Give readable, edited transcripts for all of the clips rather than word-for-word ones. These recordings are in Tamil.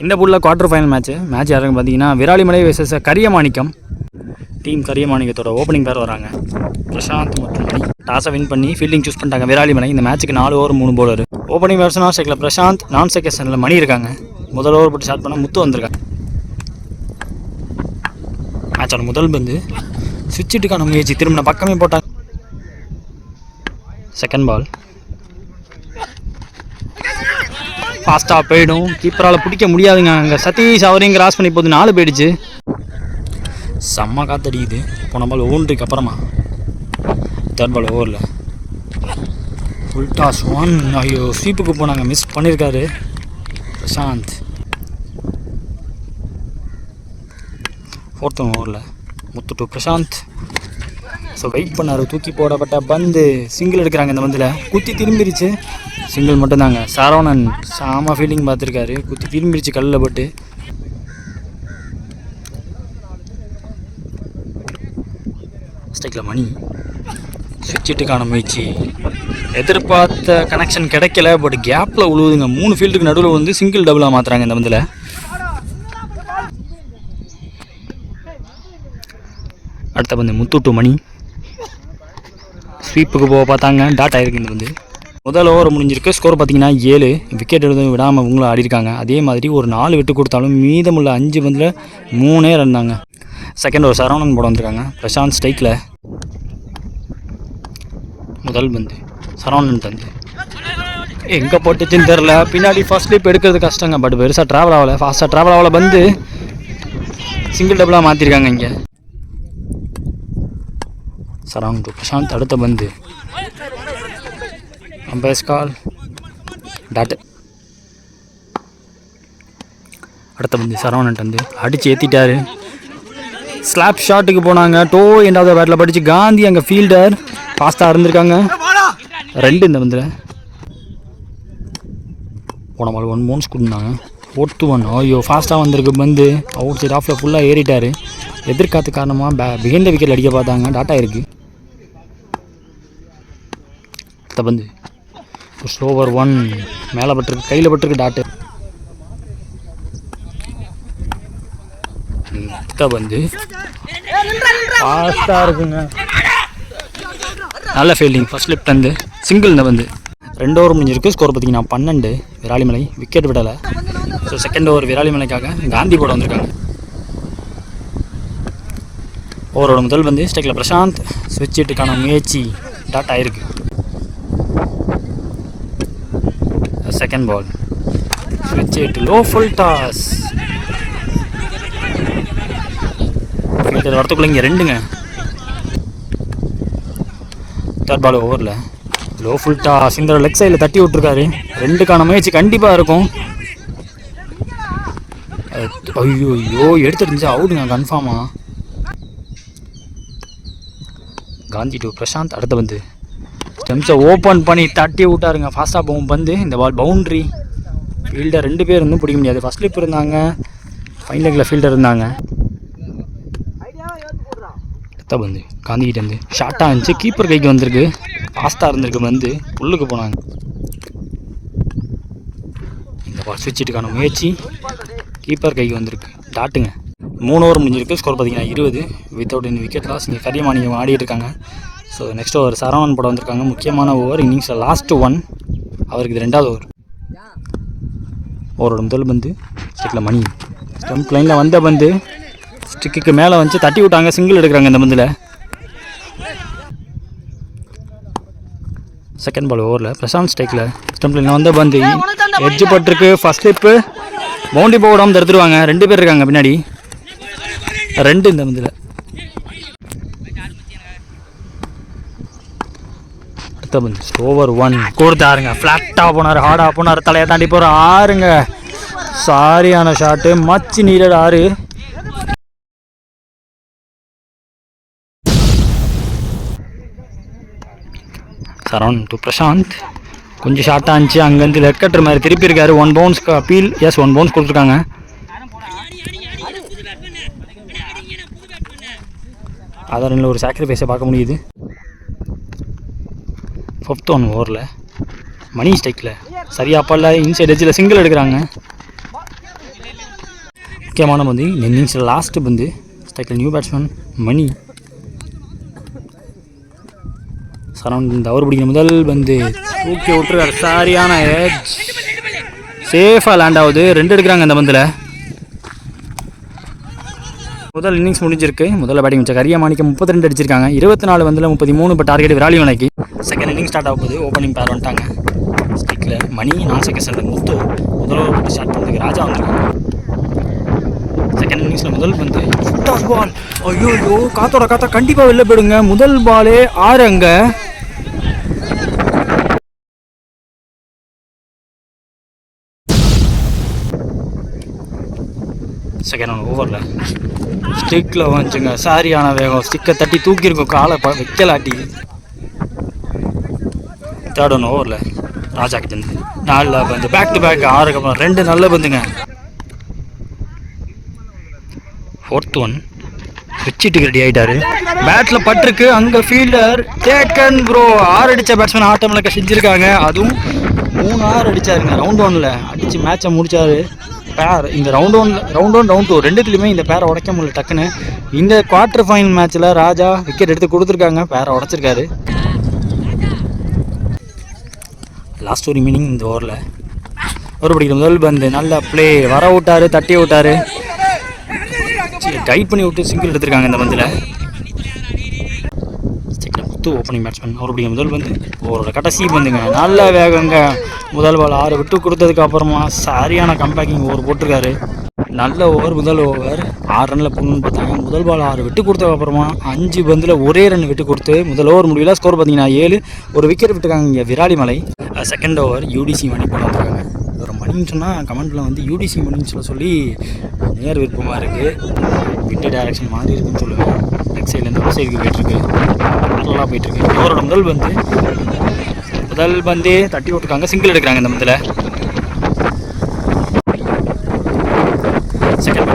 இந்த புல்ல குவார்டர் ஃபைனல் மேட்ச் யாருன்னு பார்த்தீங்கன்னா விராலிமலை வெர்சஸ் கரியமாணிக்கம். டீம் கரியமாணிக்கத்தோட ஓப்பனிங் பேர் வராங்க. பிரசாந்த் மற்றும் மணி டாஸை வின் பண்ணி ஃபீல்டிங் சூஸ் பண்ணிட்டாங்க விராலிமலை. இந்த மேட்ச்சுக்கு 4 ஓவர் 3 பவுலர். ஓப்பனிங் பேட்ஸ்மேன் ஸ்ட்ரைக்கில் பிரசாந்த், நான் செகண்டில் மணி இருக்காங்க. முதல் ஓவர் போட்டு ஸ்டார்ட் பண்ண முத்து வந்திருக்காங்க. மேட்சோட முதல் பந்து சுவிட்சிட்டுக்கான முயற்சி திரும்பின பக்கமே போட்டாங்க. செகண்ட் பால் ஃபாஸ்ட்டாக போயிடும், கீப்பரால் பிடிக்க முடியாதுங்க. அங்கே சதீஷ் அவரையும் கிராஸ் பண்ணி போது 4 போயிடுச்சு. செம்ம காத்தடிக்குது. போன பால் ஓவருக்கு அப்புறமா தேர்ட் பால் ஓவரில் ஃபுல் டாஸ் 1. ஐயோ ஸ்வீப்புக்கு போனாங்க, மிஸ் பண்ணியிருக்காரு பிரசாந்த். ஃபோர்த் ஓவரில் முத்து டு பிரசாந்த். ஸோ வெயிட் பண்ணார். தூக்கி போடப்பட்ட பந்து சிங்கிள் எடுக்கிறாங்க. இந்த பந்தில் குத்தி திரும்பிடுச்சு. சிங்கிள் மட்டும்தாங்க. சரவணன் சாம ஃபீல்டிங் பார்த்துருக்காரு. குத்தி திரும்பிடுச்சு கல்லில் போட்டு. ஸ்ட்ரைக்கில் மணி சுவிட்சிட்டுக்கான முயற்சி. எதிர்பார்த்த கனெக்ஷன் கிடைக்கல. பட் கேப்பில் உழுவுதுங்க. 3 ஃபீல்டுக்கு நடுவில் வந்து சிங்கிள் டபுளாக மாற்றுறாங்க இந்த பந்தில். அடுத்த பந்து முத்து டு மணி. ஸ்வீப்புக்கு போக பார்த்தாங்க, டாட் ஆகிருக்கு. இந்த வந்து முதல் ஓவர் முடிஞ்சிருக்கு. ஸ்கோர் பார்த்தீங்கன்னா 7. விக்கெட் எழுத விடாமல் இவங்களும் ஆடிருக்காங்க. அதே மாதிரி ஒரு 4 விட்டு கொடுத்தாலும் மீதமுள்ள 5 பந்தில் 3 ரன் தாங்க. செகண்ட் ஓவர் சரவணன் போட வந்திருக்காங்க. பிரசாந்த் ஸ்ட்ரைக்கில். முதல் பந்து சரவணன் தந்து எங்கே போட்டுச்சுன்னு தெரில. பின்னாடி ஃபர்ஸ்ட் ஸ்லிப் எடுக்கிறது கஷ்டங்க. பட் பெருசாக ட்ராவல் ஆகலை, ஃபாஸ்ட்டாக ட்ராவல் ஆகலை. பந்து சிங்கிள் டபுளாக மாற்றிருக்காங்க இங்கே. சரவணன் டு பிரசாந்த். அடுத்த பந்து அம்பையர்ஸ் கால், டாட். அடுத்த பந்து சரவணன் வந்து அடித்து ஏற்றிட்டாரு. ஸ்லாப் ஷாட்டுக்கு போனாங்க. டோ எண்டாவது பேட்டில் படித்து காந்தி அங்கே ஃபீல்டர் ஃபாஸ்ட்டாக இருந்திருக்காங்க. 2 இந்த பந்தில். போன பால் 1 பவுன்ஸ் கொடுத்தாங்க. 4th 1. ஐயோ ஃபாஸ்ட்டாக வந்திருக்கு பந்து. அவுட் சைட் ஆஃபில் ஃபுல்லாக ஏறிட்டார். எதிர்காத்து காரணமாக பிஹைண்ட் விக்கெட் அடிக்க பார்த்தாங்க, டாட் ஆகிருக்கு. அடுத்த பந்து ஸ்லோவர் 1 மேலே பட்டிருக்கு, கையில் பட்டிருக்கு, டாட்டு. வந்து ஃபாஸ்ட்டாக இருக்குங்க. நல்ல ஃபீல்டிங். ஃபர்ஸ்ட் லிஃப்ட் வந்து சிங்கிள். இந்த வந்து 2 ஓவர் முடிஞ்சிருக்கு. ஸ்கோர் பார்த்தீங்கன்னா 12. விராலிமலை விக்கெட் விடலை. ஸோ செகண்ட் ஓவர் விராலிமலைக்காக காந்தி போட வந்திருக்காங்க. ஓவரோட முதல் வந்து ஸ்ட்ரைக்கில் பிரசாந்த். ஸ்விட்ச் ஹிட்டுக்கான முயற்சி, டாட் ஆகிருக்கு. செகண்ட் பால் ஸ்விட்ச் ஹிட், லோ ஃபுல் டாஸ். வரத்துக்குள்ள இங்கே 2ங்க. தேர்ட் பால் ஓவரில் லோ ஃபுல் டாஸ். இந்த லெக் சைடில் தட்டி விட்டுருக்காரு. 2க்கான முயற்சி கண்டிப்பாக இருக்கும். ஐயோ ஐயோ எடுத்துருந்துச்சு, அவுட்டுங்க கன்ஃபார்மாக. காந்தி டு பிரசாந்த். அடுத்த பந்து ஸ்டெம்ஸை ஓப்பன் பண்ணி தட்டி விட்டாருங்க. ஃபாஸ்ட்டாக போகும் பந்து. இந்த பால் பவுண்ட்ரி. ஃபீல்டர் 2 பேர் இருந்தும் பிடிக்க முடியாது. ஃபர்ஸ்ட் ஸ்லிப் இருந்தாங்க, ஃபைன் லெக்கில் ஃபீல்டர் இருந்தாங்க. அடுத்த பந்து காந்திகிட்ட இருந்து ஷார்ட்டாக இருந்துச்சு, கீப்பர் கைக்கு வந்திருக்கு. ஃபாஸ்ட்டாக இருந்திருக்கு பந்து, உள்ளுக்கு போனாங்க. இந்த பால் ஸ்விட்சிட்டுக்கான முயற்சி, கீப்பர் கைக்கு வந்திருக்கு, டாட்டுங்க. 3 ஓவர் முடிஞ்சிருக்கு. ஸ்கோர் பார்த்தீங்கன்னா 20. வித்தவுட் இன் விக்கெட் லாஸ். இங்கே கரியமாணிக்கம் ஆடிட்டு இருக்காங்க. ஸோ நெக்ஸ்ட் ஓவர் சரவணன் போட வந்திருக்காங்க. முக்கியமான ஓவர், இன்னிங்ஸில் லாஸ்ட் 1. அவருக்கு இது 2வது ஓவர். ஓவரோட முதல் பந்து ஸ்டிக்கில் மணி. ஸ்டம்ப் லைனில் வந்த பந்து ஸ்டிக்கு மேலே வந்து தட்டி விட்டாங்க. சிங்கிள் எடுக்கிறாங்க இந்த பந்தில். செகண்ட் பால் ஓவரில் பிரசாந்த் ஸ்ட்ரைக்கில். ஸ்டம்ப் லைனில் வந்த பந்து எட்ஜ் பட்டிருக்கு. ஃபர்ஸ்ட் ஸ்லிப்பு பவுண்டரி போடாமல் தடுத்துருவாங்க. 2 பேர் இருக்காங்க பின்னாடி. 2 இந்த பந்தில். அடுத்த பந்து ஓவர் 1 கொடுத்தாருங்க. ஃப்ளாட்டாக போனார், ஹார்டாக போனார், தலையை தாண்டி போகிற 6ங்க. சாரியான shot, much needed 6. Saravanan to Prashanth. கொஞ்சம் ஷார்ட்டாக இருந்துச்சு. அங்கேருந்து லெக் கட்டுற மாதிரி திருப்பி இருக்காரு. 1 பவுன்ஸ்க்கு அப்பீல். எஸ் 1 பவுன்ஸ் கொடுத்துருக்காங்க. ஆதாரனில் ஒரு சாக்ரிஃபைஸை பார்க்க முடியுது. 5th 1 ஓவரில் மணி ஸ்ட்ரைக்கில் சரியாக அப்பல்ல இன்சைட் எட்ஜில் சிங்கிள் எடுக்கிறாங்க. முக்கியமான பந்து இந்த இன்னிங்ஸில் லாஸ்ட்டு பந்து. ஸ்ட்ரைக்கில் நியூ பேட்ஸ்மேன் மணி. சரௌண்ட் இந்த அவர் பிடிக்கிற முதல் பந்து தூக்கி விட்டுருக்காரு. சரியான ஏஜ், சேஃபாக லேண்ட் ஆகுது. 2 எடுக்கிறாங்க அந்த பந்தில். முதல் இன்னிங்ஸ் முடிஞ்சிருக்கு. முதல்ல பேட்டிங் வச்ச கரிய மாணிக்கம் 32 அடிச்சிருக்காங்க. 24 பந்தில் 33 இப்போ டார்கெட் விராலி மலைக்கு. செகண்ட் இன்னிங் ஸ்டார்ட் ஆக போகுது. ஓப்பனிங் பேர் வந்துட்டாங்க. ஸ்டிக்கில் மணி, நான் செகண்ட் சென்டர் முத்து. முதல் ஓவர் போட்டு ஸ்டார்ட் பண்ணுறதுக்கு ராஜா வந்துருக்காங்க. செகண்ட் இன்னிங்ஸில் முதல் பந்து பால். ஐயோ காத்தோட காத்தா கண்டிப்பாக வெளில போயிடுங்க. முதல் பாலே 6 அங்கே. செகண்ட் ஓவரில் ஸ்டிக்கில் வந்துச்சுங்க. சாரியான வேகம், ஸ்டிக்கை தட்டி தூக்கியிருக்கோம், காலை வைக்கலாட்டி. தேர்ட் ஒன் ஓவரில் ராஜா கிட்டேருந்து 4 பந்து பேக் டு பேக் 6க்கு அப்புறம் 2 நல்ல பந்துங்க. ஃபோர்த் ஒன் வச்சுட்டு ரெடி ஆகிட்டாரு. பேட்டில் பட்டிருக்கு, அங்கே ஃபீல்டர் டேக்கன் ப்ரோ. 6 அடித்த பேட்ஸ்மேன் ஆட்டமில் செஞ்சுருக்காங்க. அதுவும் 3 6 அடித்தாருங்க. ரவுண்ட் 1ல் அடித்து மேட்சை முடித்தார். பேர் இந்த ரவுண்ட் ஒன் ரவுண்ட் 2 ரெண்டுத்துலையுமே இந்த பேரை உடைக்க முடியல டக்குன்னு. இந்த குவார்டர் ஃபைனல் மேட்ச்சில் ராஜா விக்கெட் எடுத்து கொடுத்துருக்காங்க, பேரை உடைச்சிருக்காரு. லாஸ்ட் ஒரு மீனிங் இந்த ஓவரில் ஒரு பிடிக்கிற முதல் பந்து நல்ல பிளே, வர விட்டார், தட்டி விட்டார், டைட் பண்ணி விட்டு சிங்கிள் எடுத்திருக்காங்க இந்த பந்தில். முத்து ஓப்பனிங் பேட்ஸ்மேன் அவர் பிடிக்கிற முதல் பந்து ஓவரோட கடைசி பந்துங்க. நல்ல வேகங்க. முதல் பால் 6 விட்டு கொடுத்ததுக்கு அப்புறமா சரியான கம்பேக்கிங் ஓவர் போட்டிருக்காரு. நல்ல ஓவர். முதல் ஓவர் 6 ரனில் போடணும்னு பார்த்தாங்க. முதல் பால் 6 விட்டு கொடுத்ததுக்கப்புறமா 5 பந்தில் ஒரே ரன் விட்டு கொடுத்து முதல் ஓவர் முடியல. ஸ்கோர் பார்த்தீங்கன்னா 7. ஒரு விக்கெட் விட்டுருக்காங்க இங்கே விராலி மலை. செகண்ட் ஓவர் யூடிசி மணி பண்ண வந்துருக்காங்க. ஒரு மணின்னு சொன்னால் கமெண்ட்டில் வந்து யூடிசி மணின்னு சொல்லி நேர் விருப்பமாக இருக்குது. விட்டு டைரக்ஷன் மாதிரி இருக்குன்னு சொல்லுவேன். லெக் சைட்லேருந்து ஒரு சைடுக்கு போயிட்டுருக்கு, நல்லா போயிட்டுருக்கு. ஓவரோட முதல் பந்தே தட்டி விட்டுருக்காங்க, சிங்கிள் எடுக்கிறாங்க இந்த மந்தில். செகண்ட்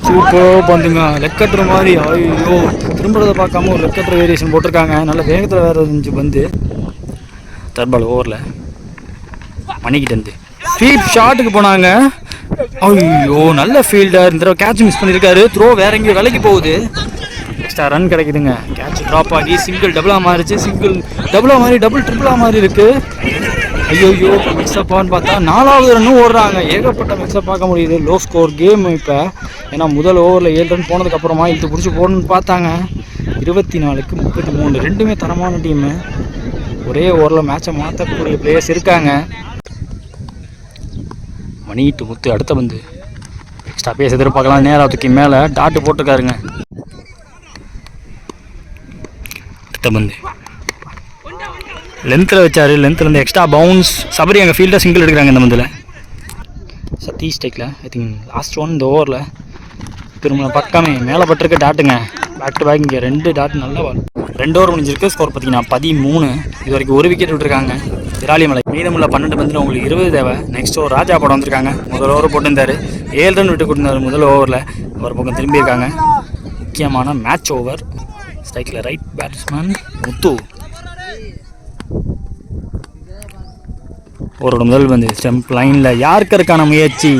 சூப்பர் பந்துங்க, லெக் கட்டுற மாதிரி. ஐயோ திரும்புறதை பார்க்காம ஒரு லெக் கட்டுற வேரியேஷன் போட்டிருக்காங்க. நல்ல வேகத்தில் வேறு இருந்துச்சு பந்து. தேர்ட் பால் ஓவரில் மணிக்கிட்டேருந்து ஸ்வீப் ஷாட்டுக்கு போனாங்க. ஐயோ நல்ல ஃபீல்டர், இந்த தடவை கேட்ச் மிஸ் பண்ணியிருக்காரு. த்ரோ வேற எங்கேயும் விலைக்கு போகுது. எக்ஸ்ட்ரா ரன் கிடைக்குதுங்க. கேட்ச் ட்ராப் ஆகி சிங்கிள் டபுளாக மாறிச்சு. சிங்கிள் டபுளாக மாறி டபுள் ட்ரிபிளாக மாறி இருக்குது. ஐயோ மிக்ஸ்அப்பான்னு பார்த்தா 4வது ரன்னும் ஓடுறாங்க. ஏகப்பட்ட மிக்ஸ்அப் பார்க்க முடியுது. லோ ஸ்கோர் கேம் இப்போ. ஏன்னா முதல் ஓவரில் 7 ரன் போனதுக்கப்புறமா இழுத்து பிடிச்சி போடணும்னு பார்த்தாங்க. 24க்கு 33. ரெண்டுமே தரமான டீமு. ஒரே ஓவரில் மேட்சை மாற்றக்கூடிய பிளேயர்ஸ் இருக்காங்க. மணி டு முத்து அடுத்த பந்து எக்ஸ்ட்ரா பேஸ் எதிர்பார்க்கலாம். நேராக தூக்கி மேலே டாட்டு போட்டுருக்காருங்க. அடுத்த பந்து லென்த்தில் வச்சார். லென்த்லேருந்து எக்ஸ்ட்ரா பவுன்ஸ். சபரி அங்கே ஃபீல்டர் சிங்கிள் எடுக்கிறாங்க இந்த பந்தில். சதீஷ் ஸ்டைக்கில் ஐ திங்க் லாஸ்ட் ஒன் இந்த ஓவரில் திரும்ப பக்கமே மேலே பட்டிருக்க டாட்டுங்க. பேக் டு பேக் இங்கே 2 டாட் நல்ல பால். 2 ஓவர் முடிஞ்சிருக்கு. ஸ்கோர் பார்த்தீங்கன்னா 13. இது வரைக்கும் ஒரு விக்கெட் விட்டுருக்காங்க விராலி மலை. மீதமுள்ள 12 பந்தில் உங்களுக்கு 20 தேவை. நெக்ஸ்ட் ஓவர் ராஜா படம் வந்திருக்காங்க. முதல் ஓவர் போட்டிருந்தார், 7 ரன் விட்டு கொடுத்தாரு முதல் ஓவரில். ஒரு பக்கம் திரும்பியிருக்காங்க. முக்கியமான மேட்ச் ஓவர். ஸ்ட்ரைக்கில் ரைட் பேட்ஸ்மேன் முத்து. ஓவரோட முதல் பந்து ஸ்டெம்ப் லைனில் யாருக்கருக்கான முயற்சி.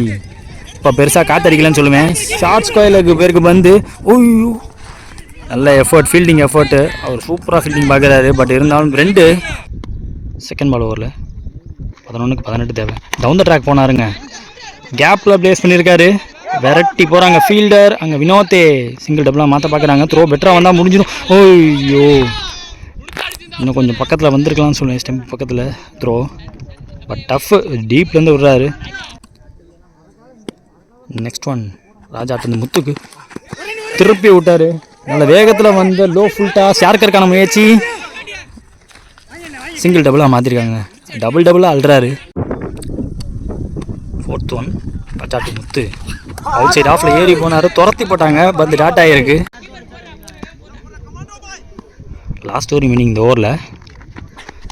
இப்போ பெருசாக காத்தடிக்கலன்னு சொல்லுவேன். ஷார்ட் ஸ்கொயருக்கு பேருக்கு பந்து. ஓய்யோ நல்ல எஃபர்ட், ஃபீல்டிங் எஃபர்ட்டு. அவர் சூப்பராக ஃபீல்டிங் பார்க்குறாரு. பட் இருந்தாலும் 2. செகண்ட் பால் ஓவரில் 11க்கு 18 தேவை. டவுன் த ட்ராக் போனாருங்க. கேப்பில் பிளேஸ் பண்ணியிருக்காரு. விரட்டி போகிறாங்க ஃபீல்டர். அங்கே வினோத்தே சிங்கிள் டபுளாக மாற்ற பார்க்குறாங்க. த்ரோ பெட்டராக வந்தால் முடிஞ்சிடும். ஓய்யோ இன்னும் கொஞ்சம் பக்கத்தில் வந்திருக்கலாம்னு சொல்லுவேன். ஸ்டெம்ப் பக்கத்தில் த்ரோ. பட் டஃப் டீப்லேருந்து விடுறாரு. நெக்ஸ்ட் ஒன் ராஜா அந்த முத்துக்கு திருப்பி விட்டார். நல்ல வேகத்தில் வந்து லோ ஃபுல் டாஸ். யாருக்கருக்கான முயற்சி. சிங்கிள் டபுளாக மாற்றிருக்காங்க. டபுளாக அழுறாரு. ஃபோர்த் ஒன் பச்சாட்டு முத்து அவுட் சைட் ஆஃபில் ஏறி போனார். துரத்தி போட்டாங்க. பந்து டாட் ஆகிருக்கு. லாஸ்ட் ஒரு மீனிங் இந்த ஓவரில்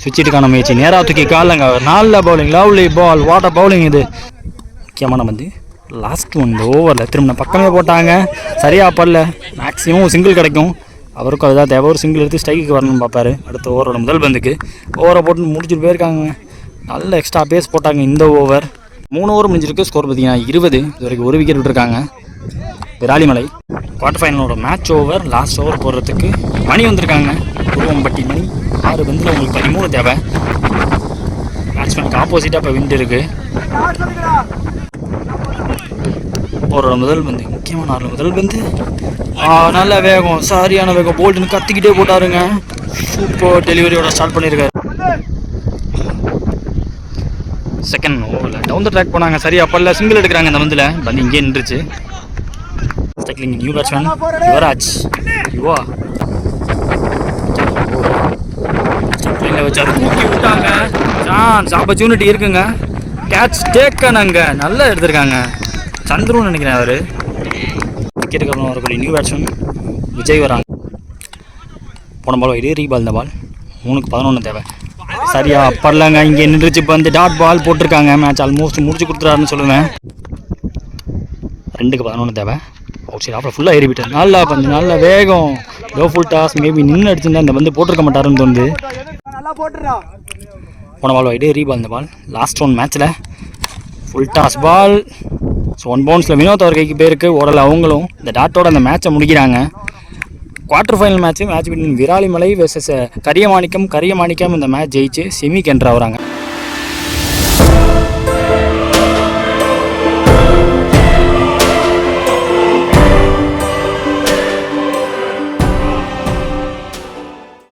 சுவிட்சுக்கான முயற்சி. நேராக தூக்கி காலங்க. நல்ல bowling, lovely ball, what a bowling. இது முக்கியமான பந்து. லாஸ்ட் ஒன் இந்த ஓவரில் திரும்ப பக்கமே போட்டாங்க. சரியாக படல. மேக்ஸிமம் சிங்கிள் கிடைக்கும். அவருக்கும் அதுதான் தேவை. ஒரு சிங்கிள் எடுத்து ஸ்ட்ரைக்கு வரணும்னு பார்ப்பாரு. அடுத்த ஓவரோட முதல் பந்துக்கு ஓவரை போட்டு முடிச்சுட்டு போயிருக்காங்க. நல்ல எக்ஸ்ட்ரா பேஸ் போட்டாங்க இந்த ஓவர். 3 ஓவர் முடிஞ்சிருக்கு. ஸ்கோர் பார்த்தீங்கன்னா 20. இது வரைக்கும் ஒரு விக்கெட் விட்டுருக்காங்க விராலிமலை. குவார்டர் ஃபைனலோட மேட்ச் ஓவர், லாஸ்ட் ஓவர் போடுறதுக்கு மணி வந்திருக்காங்க. குருவம்பட்டி மணி. 6 பந்தில் உங்களுக்கு 13 தேவை. பேட்ஸ்மேனுக்கு ஆப்போசிட்டாக இப்போ விண்ட் இருக்குது. போடுற முதல் பந்து, முக்கியமான 4 முதல் பந்து நல்ல வேகம், சரியான வேகம். போல்டுன்னு கத்திக்கிட்டே போட்டாருங்க. சூப்பர் டெலிவரியோட ஸ்டார்ட் பண்ணியிருக்காரு. செகண்ட் ஓவரில் டவுன் த ட்ராக் போனாங்க. சரியா அப்பல்ல சிங்கிள் எடுக்கிறாங்க. இந்த பந்தில் பந்து இங்கே நின்றுச்சு. ஸ்டெக்லிங் நியூ பேட்ஸ்மேன் யுவராஜ். யுவா ஸ்டெக்லிங்கில் வச்சு அது தூக்கி விட்டாங்க. சான்ஸ் ஆப்பர்ச்சுனிட்டி இருக்குங்க. கேட்ச் டேக்கனுங்க. நல்லா எடுத்திருக்காங்க. சந்துருன்னு நினைக்கிறேன் அவர். விக்கெட்டுக்கு அப்புறம் வரக்கூடிய நியூ பேட்ஸ்மேன் விஜய் வராங்க. போன பால் வைடு, ரீபால். இந்த பால் 3க்கு 11 தேவை. சரியா அப்படலங்க. இங்கே நின்றுச்சு. இப்போ வந்து டாட் பால் போட்டிருக்காங்க. மேட்ச் ஆல்மோஸ்ட் முடிச்சு கொடுத்துறாருன்னு சொல்லுவேன். 2க்கு 11 தேவை. அவுட் சைட் ஆஃபில் ஃபுல்லாக ஏறிவிட்டார். நல்லா பந்து, நல்ல வேகம். Low full toss. மேபி நின்று அடிச்சிருந்தா இந்த வந்து போட்டிருக்க மாட்டாருன்னு தோணுது. போன பால் வைடு, ரீபால். இந்த பால் லாஸ்ட் ஒன் மேட்ச்சில் ஃபுல் டாஸ் பால். ஸோ 1 பவுன்ஸில் வினோத் அவர் கைக்கு போயிருக்கு. ஓடலை அவங்களும். இந்த டாட்டோட அந்த மேட்சை முடிக்கிறாங்க. Quarter final match between Viralimalai versus Kariyamanikkam. இந்த மேட்ச் ஜெயிச்சு செமிக்கு என்ட்ரு ஆகுறாங்க.